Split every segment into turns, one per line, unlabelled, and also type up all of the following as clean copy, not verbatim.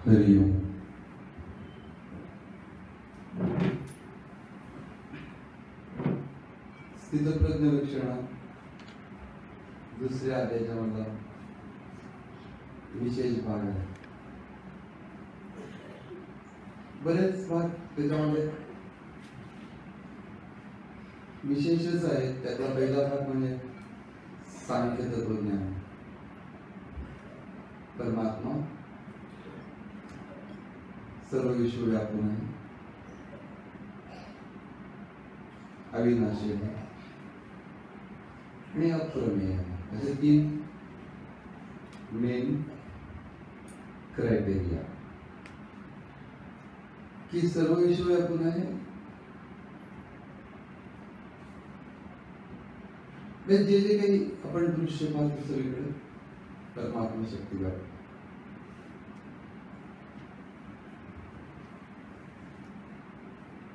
हरि ओम। स्थितप्रज्ञ लक्षण दुसऱ्या अध्यायामधला विशेष भाग आहे. बरेच भाग त्याच्यामध्ये विशेषच आहे. त्यातला पहिला भाग म्हणजे सांख्य तत्वज्ञान. परमात्मा सर्व विश्व व्यापून आहे, अविनाशी आहे आणि अप्रमेय आहे. असे तीन मेन क्रायटेरिया की सर्व विश्व व्यापून आहे, जे जे काही आपण दृश्य पाहतो सगळीकडे परमात्मा शक्ती व्यापते.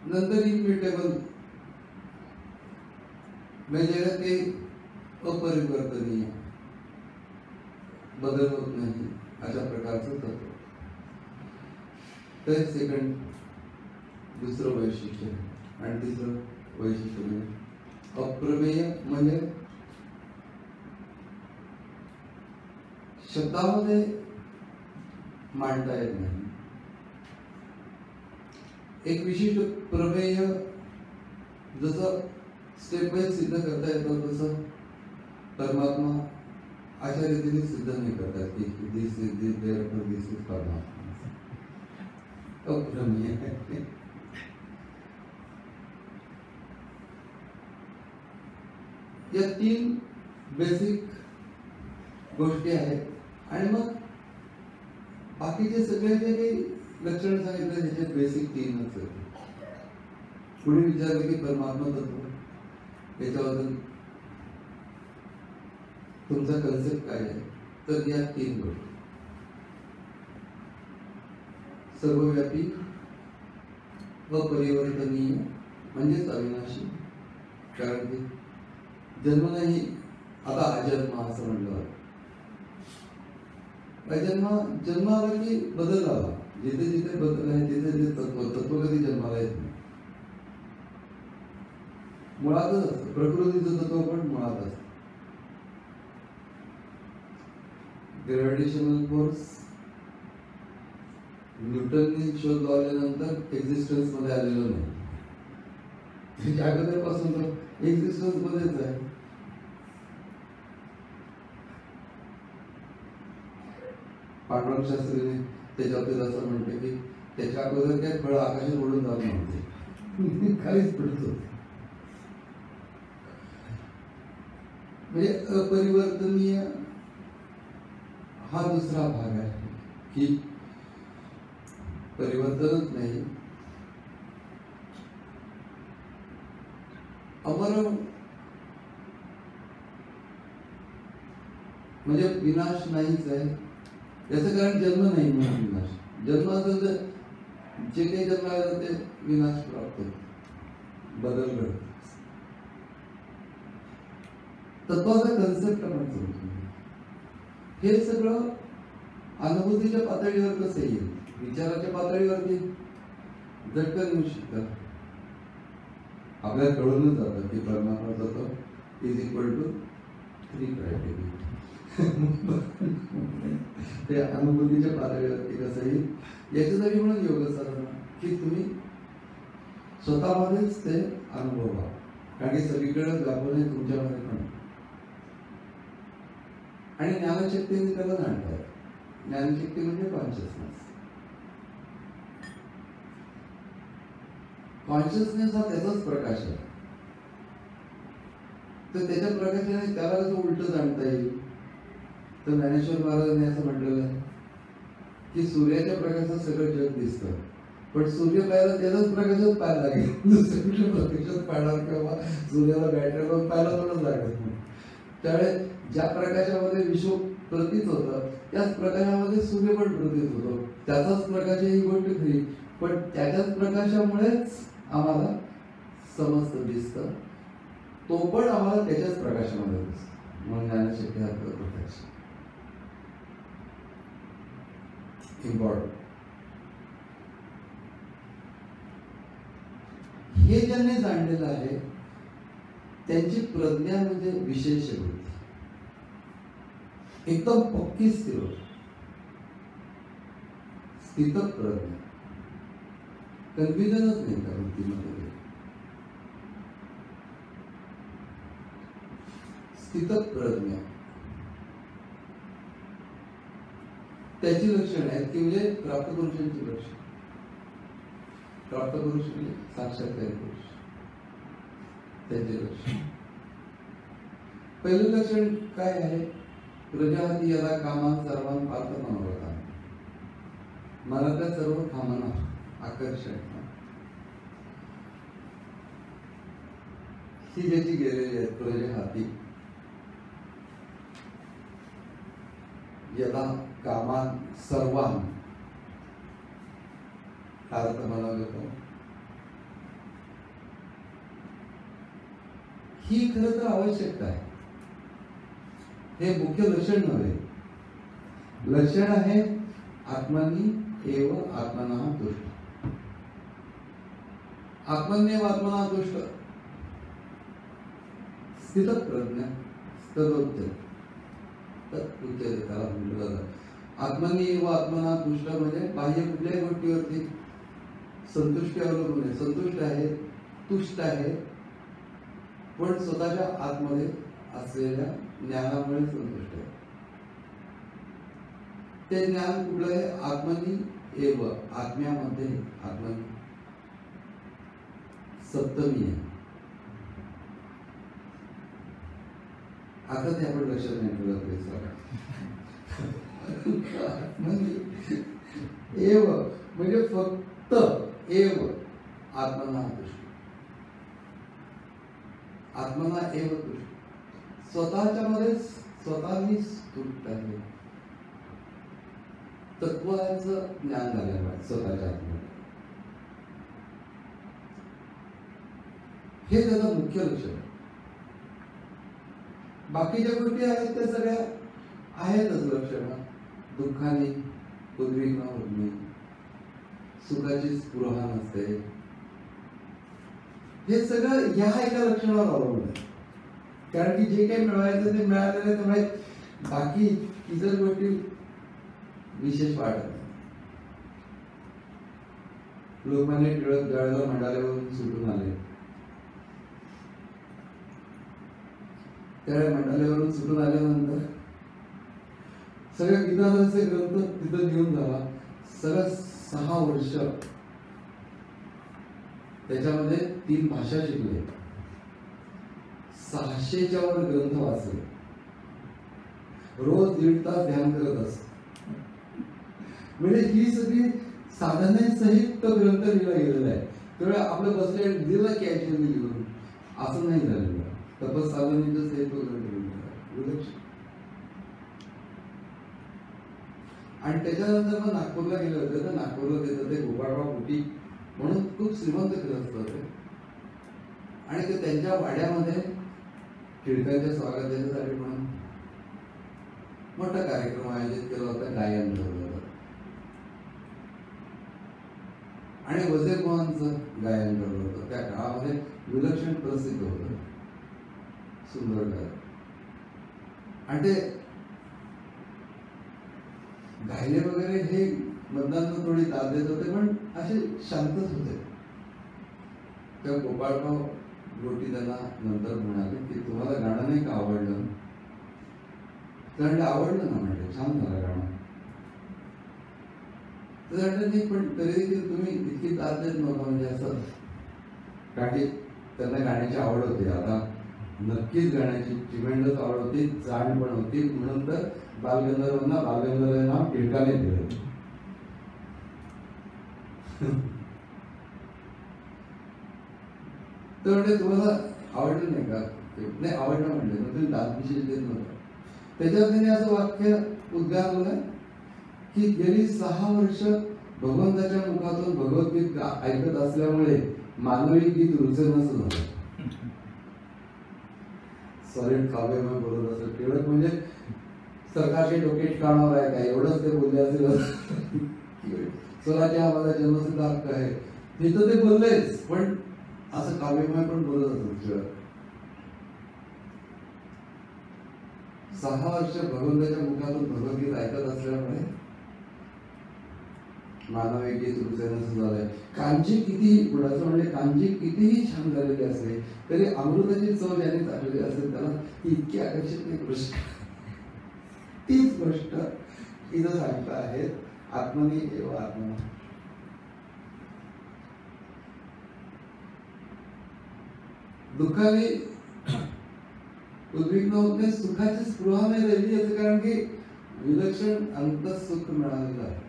नंतर इम्युटेबल म्हणजे ते अपरिवर्तनीय, बदल होत नाही अशा प्रकारचं तत्व. तर सेकंड दुसरं वैशिष्ट्य. आणि तिसरं वैशिष्ट्य म्हणजे अप्रमेय, म्हणजे शब्दामध्ये मांडता येत नाही. एक विशिष्ट प्रमेय जसं स्टेप बाय सिद्ध करता येतं तसं परमात्मा अशा रीतीने सिद्ध नाही करतात की this is this therefore this is परमात्मा. अप्रमेय आहे. या तीन बेसिक गोष्टी आहेत. आणि मग बाकीचे सगळे जे काही लक्षण सांगितले त्याचे बेसिक तीनच आहेत. कोणी विचारलं की परमात्मा तत्व याच्याबद्दल तुमचा कन्सेप्ट काय आहे, तर या तीन गोष्टी: सर्वव्यापी, अपरिवर्तनीय म्हणजेच अविनाशी. कारण की जन्म नाही, आता अजन्म असं म्हटलं. जन्म आला की बदल आला. जिथे जिथे बदल आहे तिथे जे तत्व कधी जन्माला येत नाही. मुळातच असतं प्रकृतीचं तत्व, पण मुळात असतं. ग्रॅव्हिटेशनल फोर्स न्यूटनने शोध लावल्यानंतर एक्झिस्टन्स मध्ये आलेलं नाही. त्याच्या अगोदरपासून तो एक्झिस्टन्स मध्येच आहे. पांडुरंग शास्त्रीने त्याच्याबद्दल असं म्हणते की त्याच्या अगोदर काय फळ आकाशात उडून जात नव्हते, खालीच पडत होते. म्हणजे अपरिवर्तनीय हा दुसरा भाग आहे की परिवर्तनच नाही. अमर म्हणजे विनाश नाहीच आहे. याचं कारण जन्म नाही म्हणून विनाश. जन्म असेल तर जे काही जन्माला ते विनाश प्राप्त होतो, बदल घडतो. तत्वाचा कन्सेप्ट आपण समजतो. हे सगळं अनुभूतीच्या पातळीवर कसं येईल, विचाराच्या पातळीवरती झटकन येऊ शकतात. आपल्याला कळूनच जातं की परमात्मा तत्व इज इक्वल टू 3 क्रायटेरिया. ते अनुभूतीच्या पातळीवरती कसं येईल याच्यासाठी म्हणून योग साधना की तुम्ही स्वतःमध्येच ते अनुभवा. कारण की सगळीकडे व्यापून आहे तुमच्यामध्ये पण. आणि ज्ञानशक्तीने त्याला जाणतात. ज्ञानशक्ती म्हणजे कॉन्शियसनेस. कॉन्शियसनेस हा त्याचाच प्रकाश आहे. तर त्याच्या प्रकाशाने त्याला कसं उलट जाणता येईल, तर ज्ञानेश्वर महाराजांनी असं म्हटलेलं आहे की सूर्याच्या प्रकाशात सगळं जग दिसतं, पण सूर्य पाहायला त्याचाच प्रकाशात पाहायला लागेल. दुसऱ्या कुठल्या प्रकाशात पाहणार किंवा सूर्याला बॅटरी लावून पाहायला थोडं लागत नाही. त्यावेळेस ज्या प्रकाशामध्ये विश्व प्रतीत होतं त्याच प्रकाशामध्ये सूर्य पण प्रतीत होतो. त्याचाच प्रकाश ही गोष्ट खरी, पण त्याच्याच प्रकाशामुळेच आम्हाला समजतं, दिसतं. तो पण आम्हाला त्याच्याच प्रकाशामध्ये दिसतो. म्हणून ज्ञानशक्ती हा प्रकाश इम्पॉर्टंट. हे ज्यांनी जाणलेलं आहे त्यांची प्रज्ञा म्हणजे विशेष बुद्धी, एकदम पक्की स्थिर होती, स्थित प्रज्ञा, कन्फ्युजनच नाही त्या वृत्तीमध्ये. स्थित प्रज्ञा त्याची लक्षण आहेत की म्हणजे प्राप्त पुरुषांची लक्षण. प्राप्त पुरुष म्हणजे साक्षात्कार पुरुष, त्यांचे लक्षण. पहिलं लक्षण काय आहे? प्रजाती यदा कामान सर्वान पार्थ मनोरथा. मनातल्या सर्व कामना आकर्षण ही ज्याची गेलेली आहे प्रजाती यदा कामान सर्वान अर्थ म्हणावा जातो. ही खरं तर आवश्यकता आहे. हे मुख्य लक्षण नव्हे, लक्षण आहे आत्मनी एव आत्मना तुष्ट. आत्मन्येव आत्मना तुष्ट, स्थित प्रज्ञा, तदोच्यते तदोच्यते त्याला म्हटलं जातं. आत्मनी एव आत्मना तुष्ट म्हणजे बाह्य कुठल्याही गोष्टीवरती संतुष्टी अवलंबून आहे. संतुष्ट आहे, तुष्ट आहे, पण स्वतःच्या आतमध्ये असलेल्या ज्ञानामुळे संतुष्ट आहे. ते ज्ञान कुठलं आहे? आत्मनी एव, आत्म्यामध्ये. आत्मनी सप्तमी आहे. आता ते आपण लक्षात नाही ठेवलं. एव म्हणजे फक्त एव आत्मना तुष्ट. आत्मना एव तुष्ट, स्वतःच्या मध्ये स्वतःनीच तुष्ट आहे. तत्वाचं ज्ञान झालेलं आहे स्वतःच्या आत्म्यात. हे त्याचं मुख्य लक्षण आहे. बाकीच्या गोष्टी आहेत त्या सगळ्या आहेतच लक्षण. दुःखाने उद्विग्न होत नाही, सुखाची स्पृहा नसते, हे सगळं ह्या एका लक्षणावर अवलंबून आहे. कारण की जे काही मिळवायचं ते मिळालेलं, त्यामुळे बाकी इतर गोष्टी विशेष वाटत नाही. लोकमान्य टिळक ज्यावेळेला मंडाल्यावरून सुटून आले, त्यावेळेला मंडाल्यावरून सुटून आल्यानंतर सगळ्या गीताचे ग्रंथ तिथं घेऊन झाला. सगळं 6 वर्ष त्याच्यामध्ये 3 भाषा शिकले, 600च्या वर ग्रंथ वाचले, रोज 1.5 तास ध्यान करत असत. म्हणजे ही सगळी साधने सहित तो ग्रंथ लिहिला गेलेला आहे. त्यामुळे आपलं बसले दिलं कॅच्युअली लिहून असं नाही झालेलं. तपस साधनेचं सहित तो ग्रंथ लिहिलेला. आणि त्याच्यानंतर मग नागपूरला गेले होते. तर नागपूरला तिथं ते गोपाळराव कुटी म्हणून खूप श्रीमंत ग्रस्त होते. आणि ते त्यांच्या वाड्यामध्ये टिळकांच्या स्वागतासाठी म्हणून मोठा कार्यक्रम आयोजित केला होता. गायन ठेवलं होतं आणि वजीर मोहनचं गायन ठेवलं होतं. त्या काळामध्ये विलक्षण प्रसिद्ध होतं, सुंदर गायन. आणि ते गायले वगैरे हे मतदान थोडी दाद देत होते, पण असे शांतच होते. त्या गोपाळराव गोटी त्यांना नंतर म्हणाले की तुम्हाला गाणं नाही का आवडलं? तर आवडलं ना, म्हणजे छान झालं गाणं. तर नाही, पण तरी देखील तुम्ही इतकी दाद देत नव्हता, म्हणजे असं. कारण की त्यांना गाण्याची आवड होती. आता नक्कीच गाण्याची ट्रिमेंडस आवड होती, जाण पण होती. म्हणून तर बालगंधर्वांना बालगंधर्व नाव टिळकाने दिलं. तर म्हणजे तुम्हाला आवडलं नाही का? नाही आवडलं म्हणलं, मग तुम्ही दाद विशेष देत नव्हता. त्याच्यावर त्यांनी असं वाक्य उद्गारलं की गेली 6 वर्ष भगवंताच्या मुखातून भगवद्गीत ऐकत असल्यामुळे मानवी गीत रुचेनच झालं. सॉलिड काव्य म्हणून बोलत असत टिळक, म्हणजे सरकारचे डोकेट काढणार आहे का, एवढंच ते बोलले असेल. स्वराज्य हा माझा जन्मसिद्ध हक्क आहे, तिथं ते बोललेच. पण असं काव्यमय पण बोलत असत. 6 वर्ष भगवंताच्या मुखातून भगवद्गीता ऐकत असल्यामुळे मानव गीत रुचेन असं झालंय. कांची कितीही गुणाचं म्हणजे कांची कितीही छान झालेली असते तरी अमृताची चव ज्याने चाललेली असेल त्याला इतकी आकर्षित नाही करू शकत. तीच गोष्ट इथं सांगता आहेत. आत्मनी एव आत्मा. दुःखाने उद्विग्न होत नाही, सुखाची स्पृहा नाही राहिली. याचं कारण की विलक्षण अंतःसुख मिळालेलं आहे.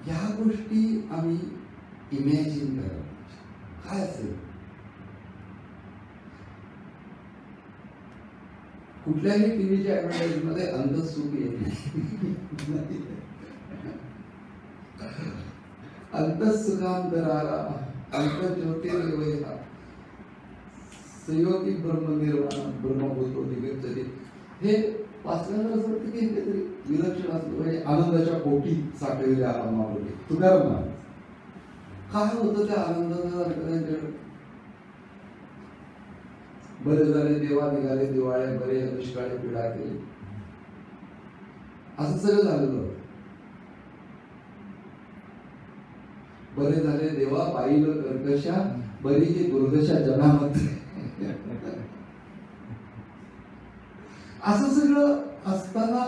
ह्या गोष्टी आम्ही इमॅजिन करायला काय असेल. कुठल्याही टीव्हीच्या ऍडव्हर्टाईज मध्ये अंतःसुख येत नाही. अंतःसुखांतरारा अंतर्ज्योतिर्गमयः संयोगी ब्रह्मनिर्वाण ब्रह्मभूतो निगच्छति. हे वाचल्यावर असं वाटतं की काहीतरी विलक्षण असलं म्हणजे आनंदाच्या पोटी साठलेल्या आत्मावरती. तुकाराम महाराज काय होतं त्या आनंदासारखं त्यांच्याकडे. बरे झाले देवा निघाले दिवाळे बरे दुष्काळी पीडा केली असं सगळं झालेलं होतं. बरे झाले देवा पाहिलं कर्कशा बरी ही दुर्दशा जनामध्ये. असं सगळं असताना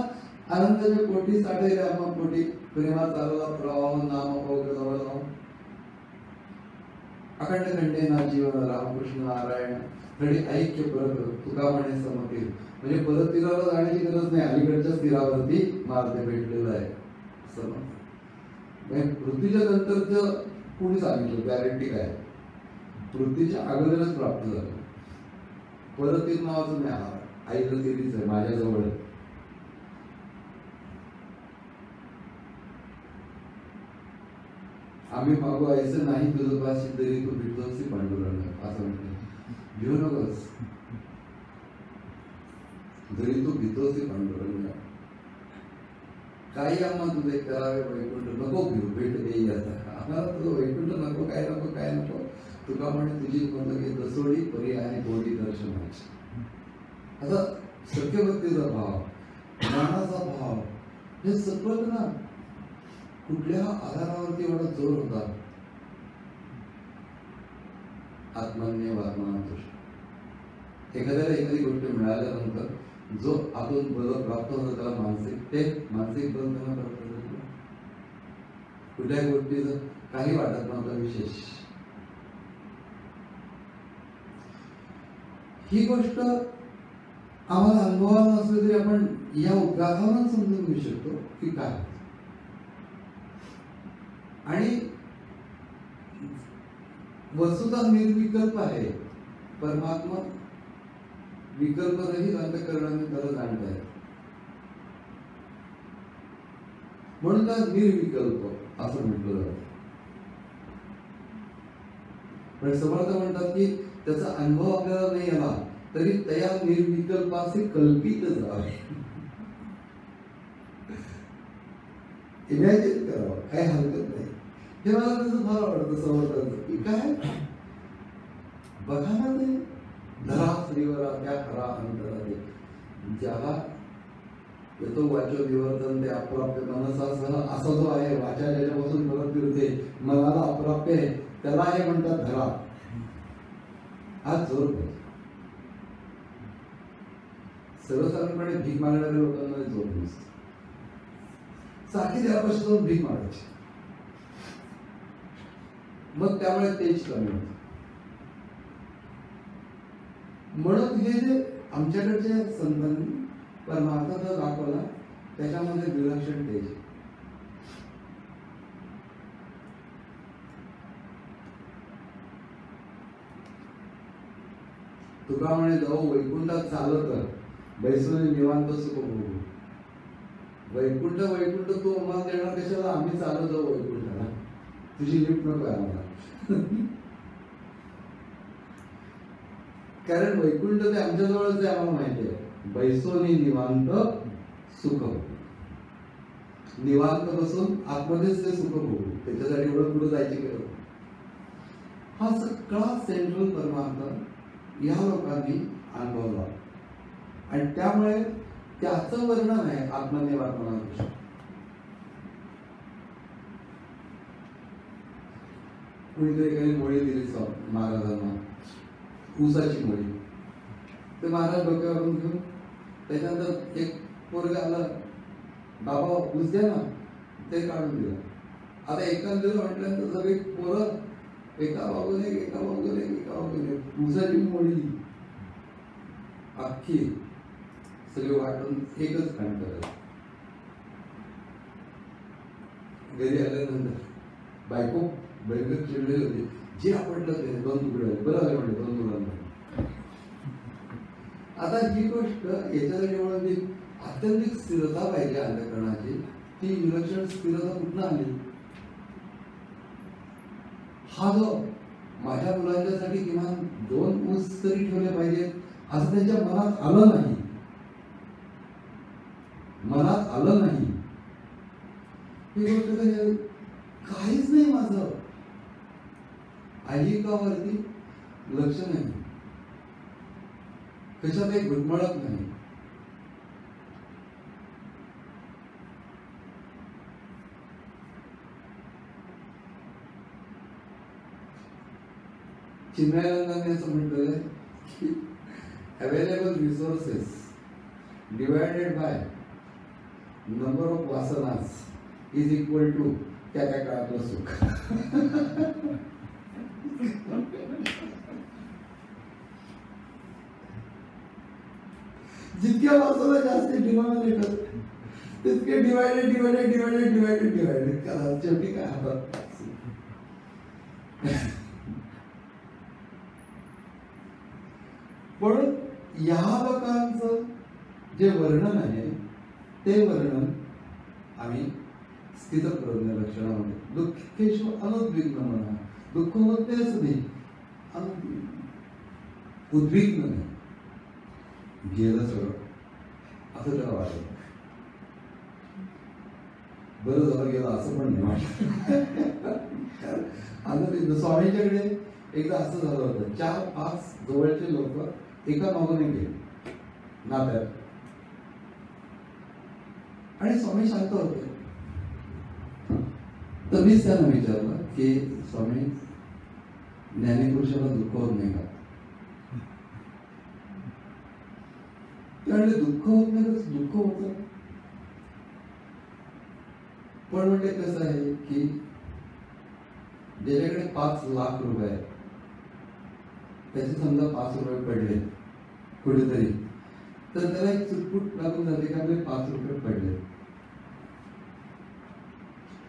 आनंदाच्या पोटी साठलेल्या आम्हा पोटी प्रेमा चालला प्रवाह नाम जवळ अखंड खंडे ना जीवन रामकृष्ण नारायण थोडी ऐक्य परत तुका म्हणे समतील. म्हणजे परत तीराला जाण्याची गरज नाही, अलीकडच्या तीरावरती मार्ग भेटलेला आहे. समज पृथ्वीच्या नंतरचं कोणी सांगितलं गॅरंटी काय. पृथ्वीच्या अगोदरच प्राप्त झालं. परत तीर नावाचं नाही आला. आईचं तिरीच आहे माझ्याजवळ. आम्ही मागू आयचं नाही तुझं पाशी तरी तू भेटतोस पांडुरंग असं म्हटलं. घेऊ नकोस जरी तू भीतोस पांडुरंग. काही आम्हा तुझे करावे वैकुंठ नको घेऊ भेट देई. आता आम्हाला तुझं वैकुंठ नको काय नको काय नको. तुका म्हणे तुझी कोणतं घे दसोडी परी आणि बोडी दर्शनाची. आता सत्यभक्तीचा भाव ज्ञानाचा भाव हे सगळं ना कुठल्या आधारावरती एवढा जोर होता. आत्मन्य वात्मनातोष. एखाद्याला एखादी गोष्ट मिळाल्यानंतर जो आतून बल प्राप्त होतो त्याला मानसिक बल त्यांना प्राप्त होतं. कुठल्याही गोष्टीचं काही वाटत नव्हतं विशेष. ही गोष्ट आम्हाला अनुभवाला नसली तरी आपण या उद्गारावरून समजून घेऊ शकतो की काय. आणि वस्तुता निर्विकल्प आहे. परमात्मा विकल्परहित अंतःकरणाने त्याला जाणता येत. म्हणून त्याला निर्विकल्प असं म्हटलं जातं. पण समर्थ म्हणतात की त्याचा अनुभव आपल्याला नाही आला तरी त्या निर्विकल्पाचे कल्पित जावे. इमॅजिन करावं काही हरकत नाही. हे मला त्याचं फार आवडतं समर्थांचं की काय बघा ना ते धरा श्रीवरा त्या खरा अंतरा दे. ज्याला येतो वाचो विवर्तन ते अप्राप्य मनसासह असा जो आहे वाचा ज्याच्यापासून परत फिरते मनाला अप्राप्य आहे त्याला हे म्हणतात धरा. हा जोर पाहिजे. सर्वसाधारणपणे भीक मागणाऱ्या लोकांना जोर नसतो. सारखी देवापाशी जाऊन भीक मागायची मग त्यामुळे तेज कमी होत. म्हणून हे जे आमच्याकडच्या संतांनी परमार्थ दाखवला त्याच्यामध्ये विलक्षण तेज. तुका म्हणे जाऊ वैकुंठात चालत बैसून निवांत सुख भोगू. वैकुंठ वैकुंठ तू आम्हाला देणार कशाला. आम्ही चालत जाऊ वैकुंठाला. तुझी लिफ्ट नको आहे आम्हाला. कारण वैकुंठ ते आमच्या जवळच आहे आम्हाला माहिती आहे. बैसोनी निवांत सुख. निवांत बसून आतमध्येच ते सुख भोगू. त्याच्यासाठी एवढं पुढे जायची गरज. हा सगळा सेंट्रल परमार्थ या लोकांनी अनुभवला आणि त्यामुळे त्याचं वर्णन आहे आत्मनिर्वापणाविषयी. कुणीतरी काही मोळी दिली महाराजांना, ऊसाची मोळी. ते महाराज डोक्यावरून घेऊन त्याच्यानंतर एक पोरगा आला, बाबा ऊस द्या ना, ते काढून दिलं. आता एका दिवस म्हटल्यानंतर सगळी पोरं एका बाजूने एका बाजूने एका बाजूने ऊसाची मोळी अख्खी सगळे वाटून एकच काम करायचं. घरी आल्यानंतर बायको भयंकर चिडलेली होती. जे आपटलं ते 2 तुकडे आले, बरं आले म्हणजे 2 तुकड्यांमध्ये. आता ही गोष्ट याच्यासाठी म्हणजे आत्यंतिक स्थिरता पाहिजे अंतःकरणाची. ती विलक्षण स्थिरता कुठून आली? हा जो माझ्या मुलांच्यासाठी किमान 2 ऊस तरी ठेवले पाहिजेत असं त्यांच्या मनात आलं नाही. मनात आलं नाही. ही गोष्ट काहीच नाही माझं. ऐहिकावरती लक्ष नाही, कशातही घुटमळत नाही. चिन्मयानंदांनी असं म्हटलंय की available resources divided by number of वासनास इज इक्वल टू त्या त्या काळातलं सुख. जितक्या वासना जास्त डिनॉमिनेटर तितके divided divided divided divided divided करा. शेवटी काय हातात. म्हणून या लोकांचं जे वर्णन आहे ते वर्णन आम्ही स्थितप्रज्ञ लक्षणामध्ये दुःखेषु अनुद्विग्न म्हणा. दुःख होतेच नाही, उद्विग्न नाही. गेलं सगळं असं त्याला वाटत. बरं झालं गेलं असं पण नाही वाटत. आता स्वामींच्याकडे एकदा असं झालं होतं, 4-5 जवळचे लोक एका मागून गेले नात्यात आणि स्वामी शांत होते. तर मीच त्यांना विचारलं की स्वामी, ज्ञानीपुरुषाला दुःख होत नाही का? त्यामुळे दुःख होत नाही तर दुःख होतं. पण म्हणजे कसं आहे की ज्याच्याकडे 5 लाख रुपये आहेत, त्याचे समजा 5 रुपये पडले कुठेतरी, तर त्याला एक चुटपुट लागून जाते का आपले 5 रुपये पडले.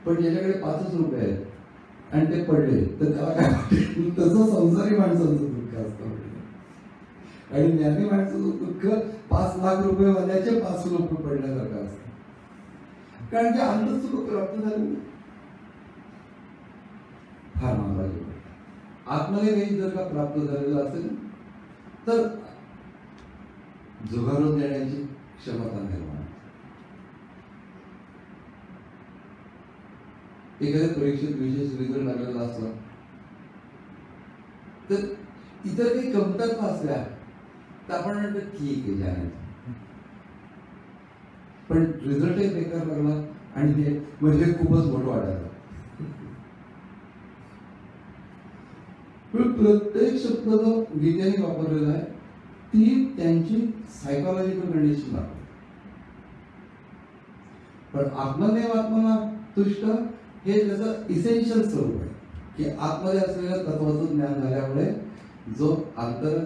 पण ज्याच्याकडे 5च रुपये आहेत आणि ते पडले तर त्याला काय वाटतं? तसं संसारी माणसाचं दुःख असतं. आणि ज्ञानी माणसाचं दुःख 5 लाख रुपये वाल्याचे 5 रुपये पडल्यासारखं असतं. कारण ते अंतःसुख प्राप्त झाले. फार महाराज आत्मनिर्भय जर का प्राप्त झालेलं असेल तर जुगारून देण्याची क्षमता निर्माण. एखाद्या परीक्षेत विशेष रिझल्ट लागलेला असला तर इतर काही कमतरता असल्या तर आपण म्हणतो ठीक आहे जाण्याचं, पण रिझल्टही बेकार लागला आणि ते म्हणजे खूपच मोठं वाटायला. प्रत्येक शब्द जो गीतेने वापरलेला आहे ती त्यांची सायकोलॉजिकल कंडिशन आहे. पण आत्मदेव आत्मना तुष्ट हे त्याचं इसेन्शियल स्वरूप आहे की आतमध्ये असलेल्या तत्वाचं ज्ञान झाल्यामुळे जो आंतर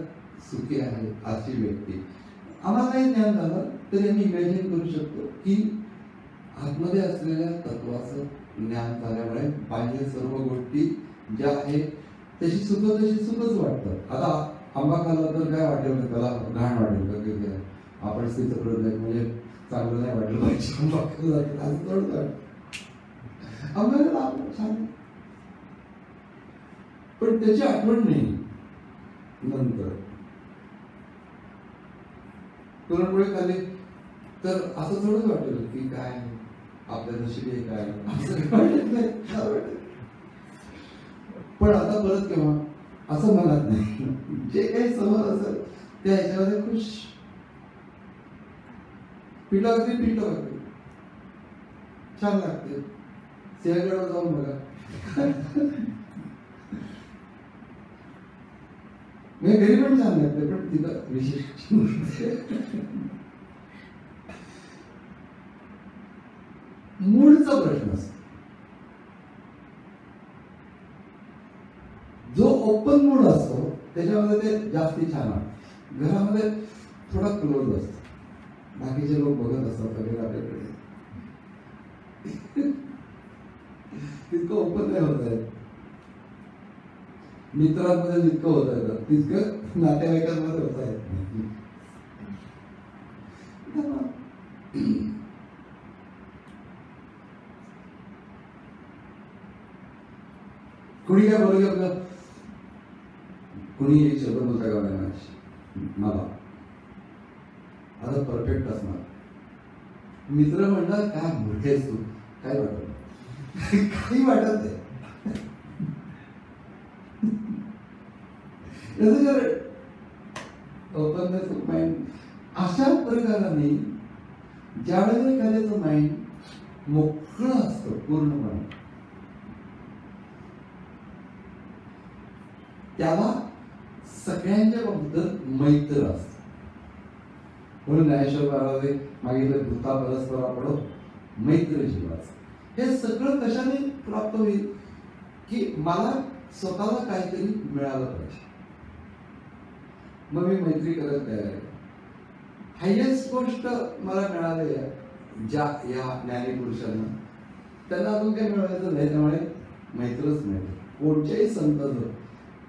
सुखी आहे अशी व्यक्ती. आम्हाला काही ज्ञान झालं तर आम्ही इमॅजिन करू शकतो की आतमध्ये असलेल्या तत्वाचं ज्ञान झाल्यामुळे बाह्य सर्व गोष्टी ज्या आहेत तशी सुखच वाटतं. आता आंबा खाल्ला तर काय वाटेल, त्याला घाण वाटेल का की आपण स्थितप्रज्ञ म्हणजे चांगलं नाही वाटलं पाहिजे. आंबा खाल्ला असं थोडंच वाटतं. आंब्याला आपण छान, पण त्याची आठवण नाही नंतर. पुरणपोळी खाल्ली तर असं थोडंच वाटेल की काय आपल्या नशिबी काय असं वाटत नाही. पण आता परत केव्हा असं म्हणत नाही. जे काही समोर असेल त्या ह्याच्यामध्ये खुश. पिठावरती छान लागते. सिंहगडवर जाऊन बघा. मी घरी पण छान लागते, पण तिथं विशेष मूडचा प्रश्न असतो. जो ओपन मूड असतो त्याच्यामध्ये ते जास्ती छान वाटतं. घरामध्ये थोडा क्लोज असतो, बाकीचे लोक बघत असतात सगळे आपल्याकडे, तितकं ओपन नाही होत आहे. मित्रांमध्ये जितकं होत आहे तितकं नातेवाईकांमध्ये होत आहे. कुणी काय बोलू आपलं, कुणी एक शब्द बोलता का मला आता परफेक्ट असणार. मित्र म्हणतात काय मोठेस तू, काय वाटत काही वाटत नाही. ओपननेस ऑफ माइंड अशा प्रकाराने ज्यावेळेला एखाद्याचं माइंड मोकळं असतं पूर्णपणे, त्याला सगळ्यांच्या बाबतीत मैत्र असत. म्हणून ज्ञानेश्वर महाराज मागितलं भूता परस्परा पडो मैत्र जीवाचं. हे सगळं कशाने प्राप्त होईल की मला स्वतःला काहीतरी मिळालं पाहिजे, मग मी मैत्री करत तयार आहे. हायेस्ट गोष्ट मला मिळाली आहे ज्या या ज्ञानी पुरुषांना, त्यांना अजून काही मिळवायचं नाही, त्यामुळे मैत्रच मिळते. कोणत्याही संतांचं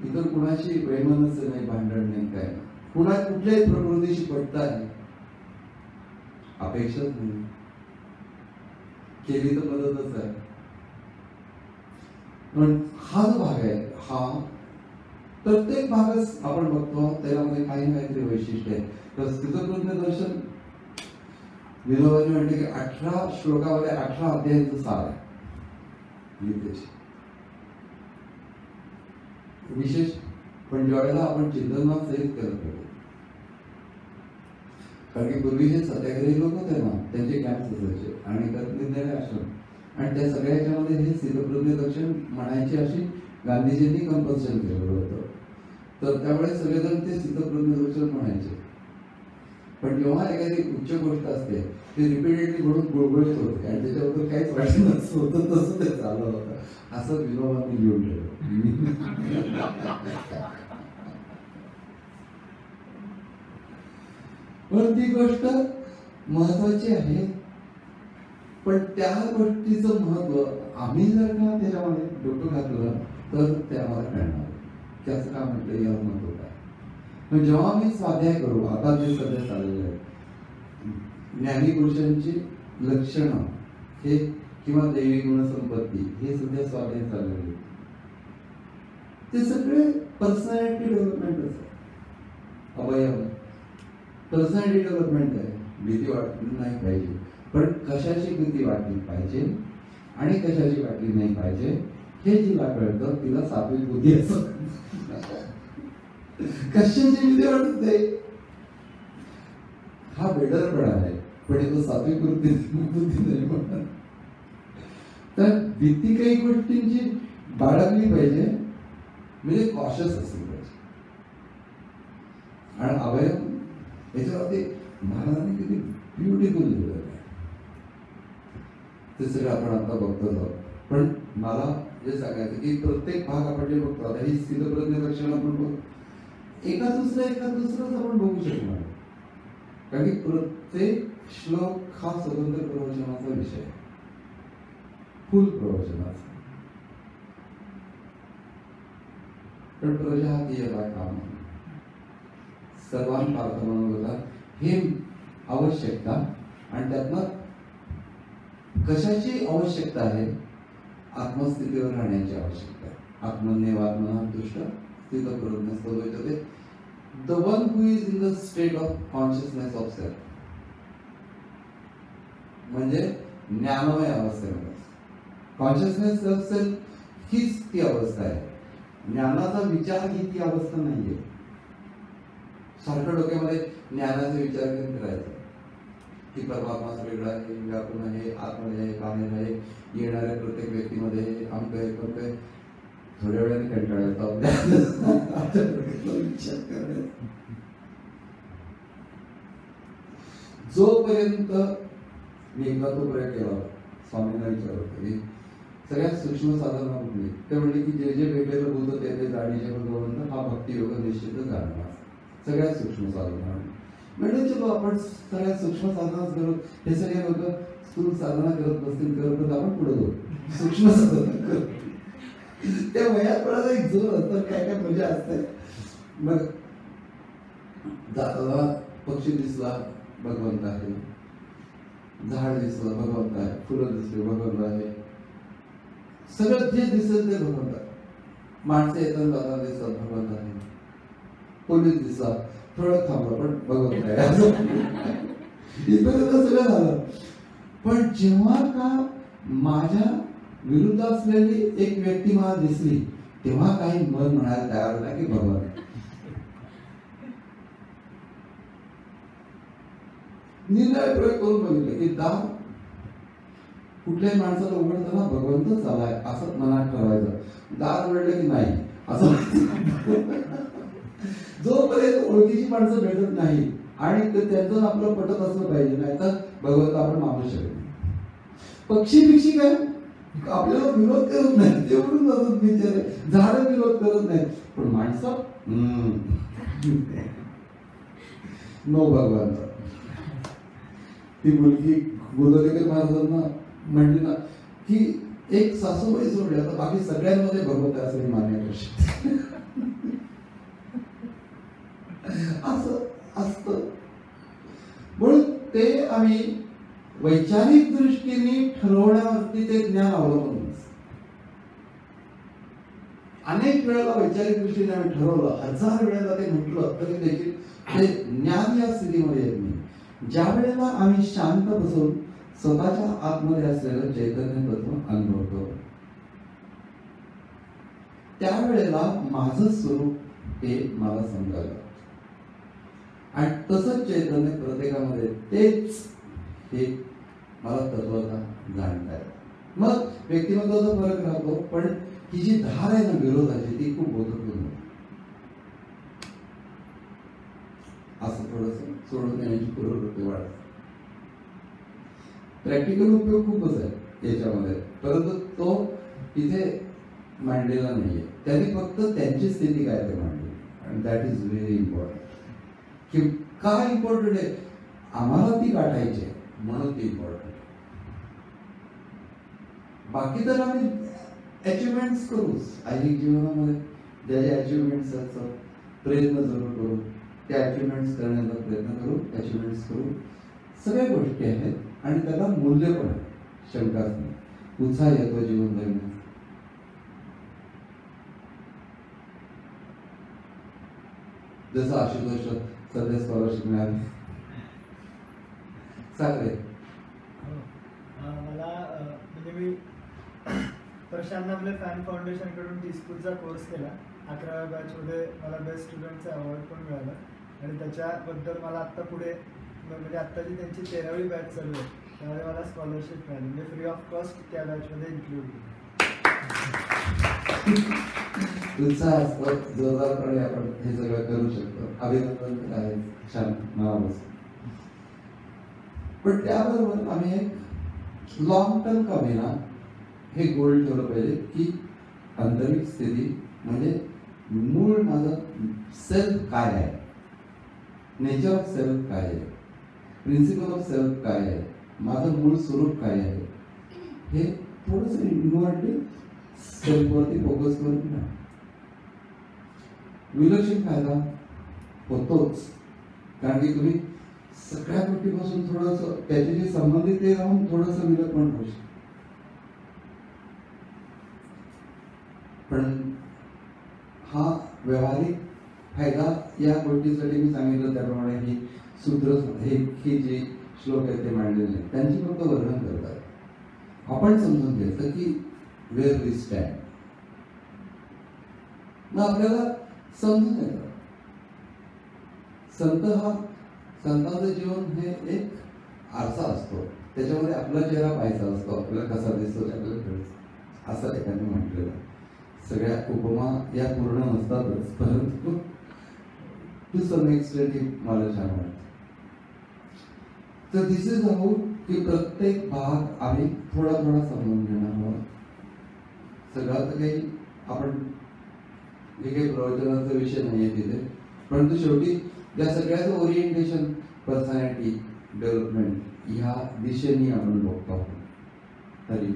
इतर कुणाशी वैमनस्य नाही, भांडण नाही, काय नाही, कुठल्याही प्रकृतीशी पटता आहे, अपेक्षाच नाही, केली तर मदतच आहे. पण हा जो भाग आहे, हा प्रत्येक भागच आपण बघतो त्याच्यामध्ये काही ना काहीतरी वैशिष्ट्य आहे. तर स्थितप्रज्ञ दर्शन विनोबांनी म्हटले की 18 श्लोकामध्ये 18 अध्यायांचं सार आहे गीतेचे. विशेष पण ज्यावेळेला आपण चिंतनमान सहित करत होतो, कारण की पूर्वी जे सत्याग्रही लोक होते ना, त्यांचे कॅम्प्स असायचे आणि निरनिराळे आश्रम, आणि त्या सगळ्या ह्याच्यामध्ये हे स्थितप्रज्ञ दर्शन म्हणायची अशी गांधीजींनी कंपल्शन केलेलं होतं. तर त्यामुळे सगळेजण ते स्थितप्रज्ञ दर्शन म्हणायचे. पण जेव्हा एखादी उच्च गोष्ट असते ते रिपीटेडली म्हणून गुळगुळीत होते आणि त्याच्याबद्दल काहीच वाटत नसतं, तसं ते चालू होतं. असं विनोबांनी लिहून ठेवलं. पण ती गोष्ट महत्वाची आहे, पण त्या गोष्टीचं महत्व आम्ही जर का त्याच्यामध्ये डोकं घातलं तर ते आम्हाला कळणार की असं का म्हटलं, याला महत्व काय. पण जेव्हा मी स्वाध्याय करू, आता जे सध्या चाललेलं आहे ज्ञानी पुरुषांची लक्षणं हे किंवा दैवी गुणसंपत्ती, हे सध्या स्वाध्याय चाललेले, ते सगळे पर्सनॅलिटी डेव्हलपमेंटच आहे. अवयव पर्सनॅलिटी डेव्हलपमेंट आहे. भीती वाटली नाही पाहिजे, पण कशाची भीती वाटली पाहिजे आणि कशाची वाटली नाही पाहिजे हे जिला कळतं तिला सात्विक बुद्धी असं. कशाची भीती वाटत नाही हा बेडरपणा आहे, पण तो सात्विक बुद्धी नाही म्हणतात. तर भीती काही गोष्टींची बाळगली पाहिजे, म्हणजे कॉशियस असली पाहिजे. आणि अवयव याच्यावरती महाराजांनी किती ब्युटिफुल लिहिलं आहे, ते सगळं आपण आता बघतो आहोत. पण मला जे सांगायचं की प्रत्येक भाग आपण जे बघतो आता ही स्थितप्रज्ञ लक्षण आपण बघतो, एका दुसराच आपण बघू शकणार, कारण की प्रत्येक श्लोक हा स्वतंत्र प्रवचनाचा विषय आहे, फुल प्रवचनाचा. पण प्रजातीय काम सर्वान पार्थमनोगता हे आवश्यकता, आणि त्यातनं कशाची आवश्यकता आहे, आत्मस्थितीवर राहण्याची आवश्यकता आहे. आत्मन्यवात्मना दृष्ट स्थितप्रज्ञ, the one who is in the state of consciousness of self, म्हणजे ज्ञानमय अवस्थेमध्ये कॉन्शियसनेस ऑफ सेल्फ हीच ती अवस्था आहे ज्ञानाचा विचार ही ती अवस्था नाहीये. सारखं डोक्यामध्ये ज्ञानाचा विचार करून करायचा की परमात्मा सगळीकडे आहे, व्यापून आहे, आतमध्ये आहे, बाहेर आहे, येणाऱ्या प्रत्येक व्यक्तीमध्ये अमक आहे, पण काय थोड्या वेळाने कंटाळा येतो विचार करायचा. जोपर्यंत मी एकदा तो प्रयोग केला होता, स्वामींना विचारलं होतं की सगळ्यात सूक्ष्म साधना कुठली, ते म्हणले की जे जे वेगवेगळं बोलतो ते जाणीचे भगवंत हा भक्तियोग निश्चितच जाणणार. सगळ्यात सूक्ष्म साधना म्हणजे चलो आपण सगळ्यात सूक्ष्म साधनाच करू. हे सगळे लोक स्थूल साधना करत बसतील, करत आपण पुढे जाऊ, सूक्ष्म साधना करू. त्या वयात पडायचा एक जोर असतात, काय काय मजा असते. मग जाताना पक्षी दिसला भगवंत आहे, झाड दिसलं भगवंत आहे, फुलं दिसली भगवंत आहे, सगळं जे दिसेल ते भगवंत आहे. माणसं येताना जाताना दिसतात भगवंत आहे, पोलीस दिसला थोडं थांबलं पण भगवंत आहे. इथपर्यंत सगळं झालं. पण जेव्हा का माझ्या विरुद्ध असलेली एक व्यक्ती मला दिसली तेव्हा काही मन म्हणायला तयार होता की भगवान. निर्णय प्रयोग करून बघितलं की दार कुठल्याही माणसाला उघडताना भगवंतच आलाय असं मनात ठरवायचं. दार उघडलं की नाही असं. जोपर्यंत ओळखीची माणसं भेटत नाही आणि त्यांचं आपलं पटत असलं पाहिजे, नाही तर भगवंत आपण मागू शकत नाही. पक्षी बिक्षी काय आपल्याला विरोध करत नाही, तेवढून जातात बिचारे, झाड विरोध करत नाहीत. पण माणसं नो भगवंत. ती मुलगी गोदरेकर महाराजांना म्हणली ना की एक सासूबाई सोडली आता बाकी सगळ्यांमध्ये भगवंत असं मी मान्य करू शकते. असं असतं. म्हणून ते आम्ही वैचारिक दृष्टीने ठरवण्यावरती ते ज्ञान अवलंबून असतं. अनेक वेळेला वैचारिक दृष्टीने आम्ही ठरवलं, 1000 वेळेला ते म्हटलं तरी देखील ते ज्ञान या स्थितीमध्ये येत नाही. ज्या वेळेला आम्ही शांत बसून स्वतःच्या आतमध्ये असलेलं चैतन्य तत्व अनुभवतो त्यावेळेला माझं स्वरूप हे मला समजायला आणि तसंच चैतन्य प्रत्येकामध्ये तेच हे मला तत्वता जाणता येतं. मग व्यक्तिमत्वाचा फरक राहतो, पण ही जी धार आहे ना विरोधाची ती खूप बोधपूर्ण असं थोडस सोडून देण्याची प्रवृत्ती वाढते. प्रॅक्टिकल उपयोग खूपच आहे याच्यामध्ये, परंतु तो इथे मांडलेला नाहीये. त्यांनी फक्त त्यांची स्थिती काय ते मांडली आणि दॅट इज व्हेरी इम्पॉर्टंट. की काय इम्पॉर्टंट आहे आम्हाला ती गाठायची आहे म्हणून ती इम्पॉर्टंट. बाकी तर आम्ही अचिव्हमेंट्स करूच ऐहिक जीवनामध्ये, ज्या ज्या अचिव्हमेंट्स असतात प्रयत्न जरूर करू, त्या अचिव्हमेंट्स करण्याचा प्रयत्न करू, अचिव्हमेंट्स करू, सगळ्या गोष्टी आहेत आणि त्याला मूल्य पण आहे, शंकाच नाही. उत्साह येतो जीवन जगण्यात. जसं आशुतोष सध्या स्कॉलरशिप मिळाली साखरे.
मला म्हणजे मी प्रशांत आपले फॅन फाउंडेशन कडून टी-स्कूलचा कोर्स केला. 11व्या बॅच मध्ये मला बेस्ट स्टुडंटचा अवॉर्ड पण मिळाला आणि त्याच्याबद्दल मला आत्ता पुढे म्हणजे आत्ताची त्यांची 13वी बॅच चालू आहे त्यामुळे मला स्कॉलरशिप मिळाली, म्हणजे फ्री ऑफ कॉस्ट त्या बॅचमध्ये इन्क्लूड केली.
उत्साह असतो, जोरदारपणे आपण हे सगळं करू शकतो. अभिनंदन आहे, छान नावाचं. पण त्याबरोबर आम्ही एक लॉंग टर्म का होईना हे गोल ठेवलं पाहिजे की आंतरिक स्थिती म्हणजे मूळ माझं सेल्फ काय आहे, नेचर ऑफ सेल्फ काय आहे, प्रिन्सिपल ऑफ सेल्फ काय आहे, माझं मूळ स्वरूप काय आहे, हे थोडंसं इन्व्हर्टली सेल्फवरती फोकस करून ना विलक्षण फायदा होतोच. कारण की तुम्ही सगळ्या गोष्टीपासून थोडंसं त्याच्याशी संबंधित ते राहून थोडंसं विलक्षण होऊ शकतं. पण हा व्यावहारिक फायदा या गोष्टीसाठी मी सांगितलं त्याप्रमाणे ही सूत्र ही जी श्लोक आहेत ते मांडलेले आहेत त्यांची फक्त वर्णन करतात. आपण समजून घ्यायचं की वेअर वी स्टँड. मग आपल्याला समजून येतं संतांचं जीवन हे एक आरसा असतो, त्याच्यामध्ये आपला चेहरा पाहायचा असतो, आपल्याला कसा दिसतो आपल्याला कळतं असं एकाने म्हटलेलं. सगळ्या उपमा या पूर्ण नसतातच, परंतु टू सम एक्सटेंट मला छान वाटतं. तर दिस इज हाऊ की प्रत्येक भाग आम्ही थोडा थोडा समजून घेणार आहोत. सगळा तर काही आपण हे काही प्रवचनाचा विषय नाहीये तिथे, परंतु शेवटी या सगळ्याचं ओरिएंटेशन पर्सनॅलिटी डेव्हलपमेंट ह्या दिशेने आपण बघतो. तरी